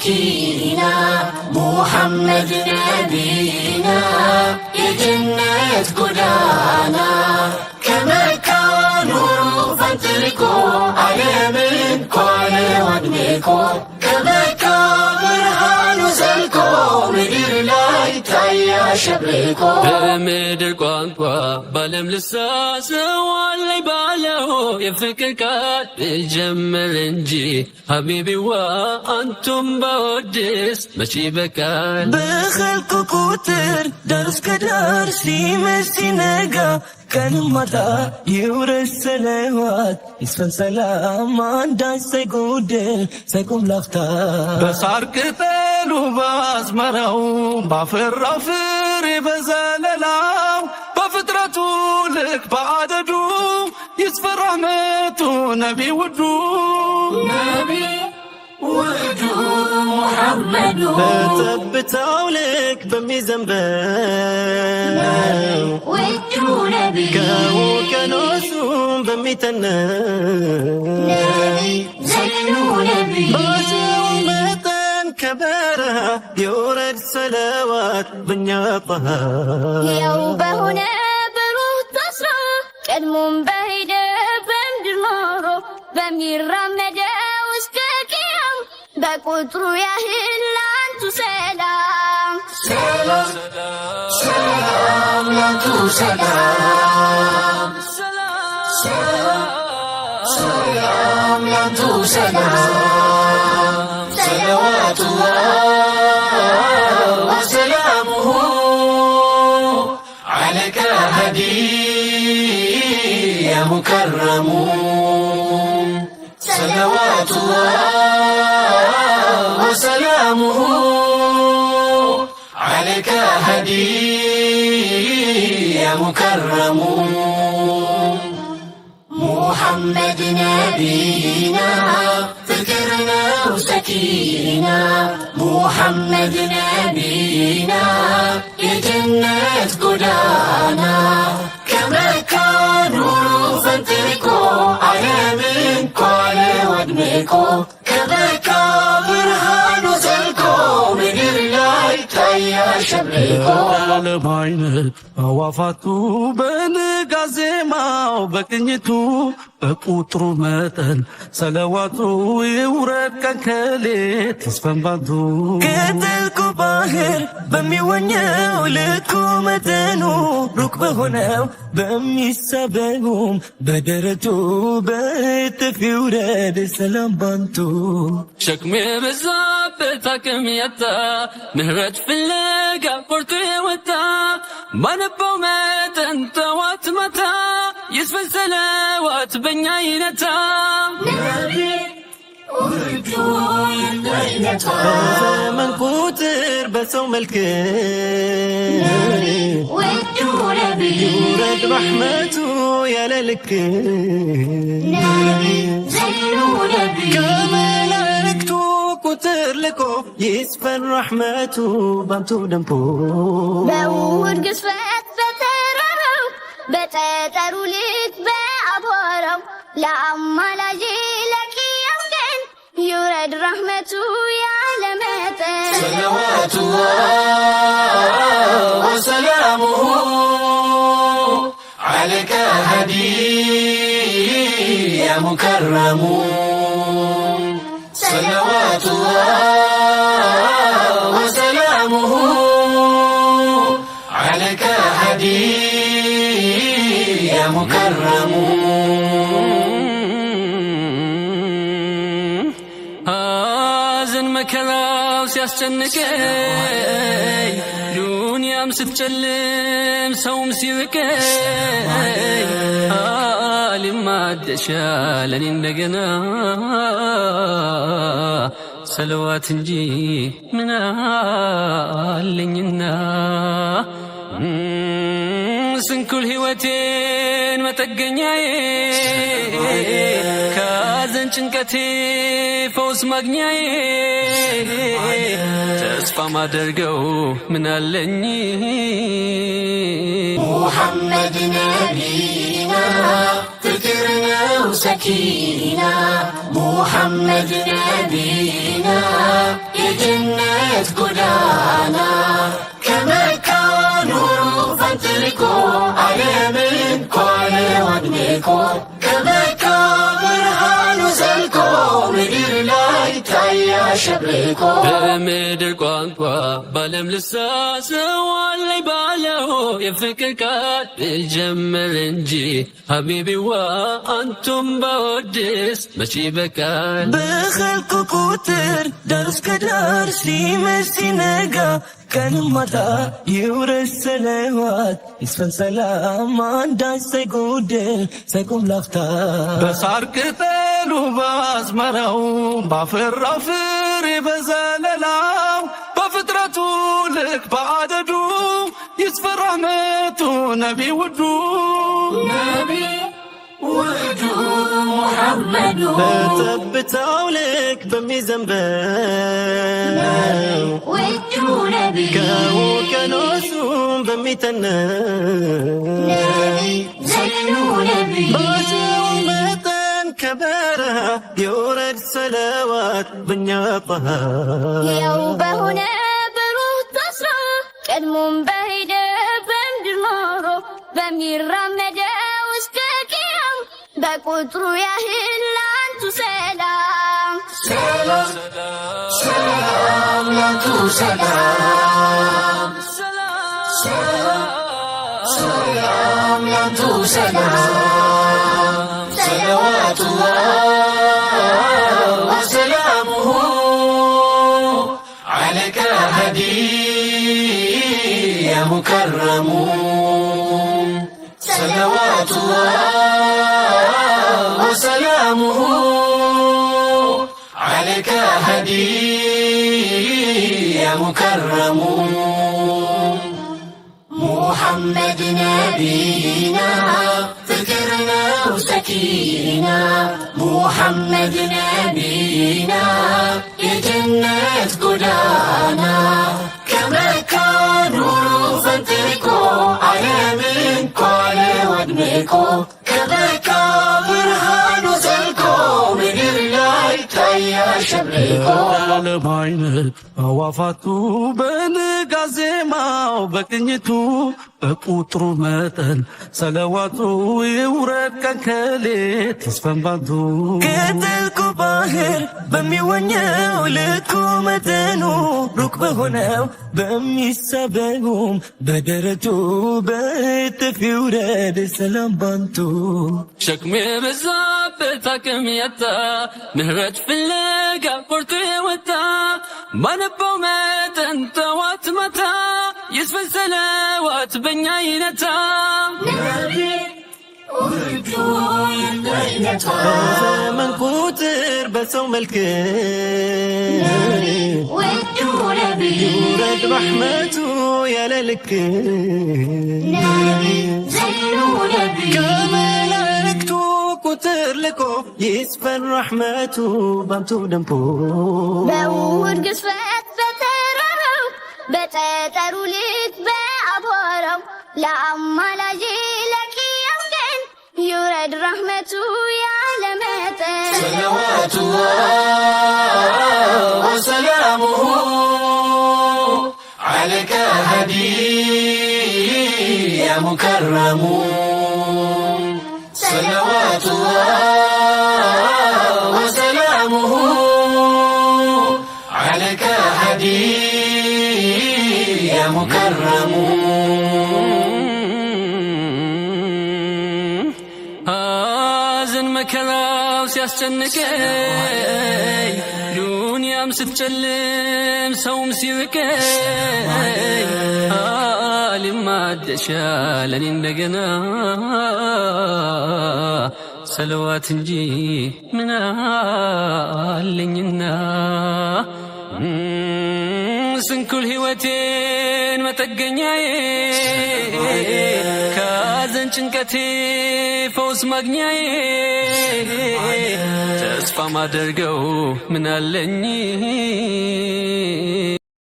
سكينة محمد نبينا يجنة قدانا كما كانوا فانتلكوا على من كل ودنكو كما كان برهان سلكو مدير لا يتعيا شبركو بمدر قانقوا بالم لساس واللي بالو يفكك الجمل انجي حبيبي وانتم بودس ماشي بكال بخلق كوتر درس كدار سيمسي نجا كان مدى يورى السلوات يسفن سلام عندي سيقودل سيقوم لفتا بسار كتلو بازمرو بافر رافر بزللاو بفترتو لك بعددو يسفر رحمتو نبي ودو محمد بتبتاو لك بمي زنبان وجو نبي كاو كانوسو بمي تنان زينو نبي باسو متن كبارة يورد صلوات بنياطها يوم هنا بروح تصرى كدمون بهيدة بمدمارو بمير رمجة وستكيام بقطرو يهل لانتو سلام سلام سلام لانتو سلام سلام لانتو سلام صلوات الله وسلامه عليك هدي يا مكرم صلوات الله وسلامه عليك هدي يا مكرم محمد نبينا فكرنا وسكينة محمد نبينا يجنة قدانا كما كانوا فانتلكوا على من كل ودنكو كما كان برهان سلكو من الله تايا شبركو ለባይነት አዋፋቱ በንጋዜማው በቅኝቱ በቁጥሩ መጠን ሰለዋቱ ይውረድ ቀንከሌት ይስፈንባቱ كتلكو باهر بمي ونيو لكو متنو ሩቅ በሆነው በሚሳበውም በደረቱ በትፍ ይውረድ ሰላም ባንቱ ሸክሜ በዛበት አቅም ያጣ ምህረት ፍለጋ ቆርጦ የወጣ ባነባው መጠን ጠዋት ማታ ይስፈን ሰለዋት በኛ ይነታ ዘመን ቁጥር በሰው መልክ يورد رحمته يا للك كامل لكتو كتر لكو يسفن رحمته بامتو دمبو بورد قصفت بتررو بتترو لك بأبورو لأما لجيلك يمكن يورد رحمته يا لمتن صلوات الله وسلامه عليك هدي يا مكرم صلوات الله وسلامه عليك هدي يا مكرم ሐዘን መከራው ሲያስጨንቀኝ ዱንያም ስትጨልም ሰውም ሲርቀኝ አሊም አደሻል እኔ እንደገና ሰለዋት እንጂ ምን አለኝና ስንኩል ሕይወቴን መጠገኛዬ ካዘን ጭንቀቴ ፈውስ ማግኛዬ ተስፋ ማደርገው ምን አለኝ محمد نبينا فكرنا وسكينة محمد نبينا የጀነት ጎዳና ከመካ ኑሮ ፈንጥቆ ዓለምን ኳለ ወድቆ ከመካ ብርሃኑ ዘልቆ ምድር ላይ ታያ ሸብርቆ በምድር ቋንቋ ባለም ልሳን ሰው አለኝ ባለው የፍቅር ቃል ልጀምር እንጂ ሀቢቢዋ አንቱም ባወድስ መቼ በቃል በኸልቁ ቁጥር ዳር እስከ ዳር ሲመሽ ሲነጋ ቀንም ማታ ይውረድ ሰለዋት ይስፈን ሰላም አንዳች ሳይጎድል ሳይቆም ላፍታ በሳር ቅጠሉ በአዝመራው ባፈራው ፍሬ በዘለላው በፍጥረቱ ልክ በአደዱ ይስፈን ረሕመቱ ነቢ ውዱ ሙሐመዱ በጠብታው ልክ በሚዘንበው ውዱ ነቢ ከውቅያኖሱም በሚተነው ዘይኑ ነቢ በሰው መጠን ከበረሃ የወረድ ሰለዋት በኛ ጣሃ ያው በሆነ በሩህ ታስሮ ቀድሞም በሄደ በምድር ኖሮ በሚራመደው እስከ ቅያም በቁጥሩ ያህል ላንቱ ሰላም ሰላም ሰላም ላንቱ ሰላም ሰላም ላንቱ ሰላም ሰለዋቱላህ ወሰላሙሁ عليك هدي يا مكرم صلوات الله وسلامه عليك هدي يا مكرم محمد نبينا فكرنا وسكينا محمد نبينا የጀነት ጎዳና ከመካ ኑሮ ፈንጥቆ ዓለምን ኳለ ወድቆ ከመካ ብርሃኑ ዘልቆ ምድር ላይ ታያ ሸብርቆ ዓለም አይነት አዋፋቱ በንጋት ዜማው በቅኝቱ በቁጥሩ መጠን ሰለዋቱ ይውረድ ቀን ከሌት ይስፈን ባንቱ ከጥልቁ ባህር በሚወኘው ልኩ መጠኑ ሩቅ በሆነው በሚሳበውም በደረቱ በእጥፍ ይውረድ ሰላም ባንቱ ሸክሙ የበዛበት አቅም ያጣ ምህረት ፍለጋ ቆርጦ የወጣ ባነባው መጠን ጠዋት ማታ ይስፈን ሰለዋት በኛ ይነታ በዘመን ቁጥር በሰው መልክ ውዱ ነቢ ይውረድ ረሕመቱ ያለ ልክ ዘይኑ ነቢ ከመላእክቱ ቁጥር ልቆ ይስፈን ረሕመቱ ባንቱ ደምቆ በውድ ግዝፈት በተራራው በጠጠሩ ልክ በአቧራው ለአማላጅ ለቅያም ቀን ይውረድ ረሕመቱ ያለ መጠን صلوات الله وسلامه عليك هدي يا مكرم صلوات الله وسلامه عليك هدي يا مكرم ሐዘን መከራው ሲያስጨንቀኝ ዱንያም ስትጨልም ሰውም ሲርቀኝ አሊም ማደሻ ለኔ እንደገና ሰለዋት እንጂ ምን አለኝና ስንኩል ሕይወቴን መጠገኛዬ ካዘን ጭንቀቴ ፈውስ ማግኛዬ ተስፋ ማደርገው ምን አለኝ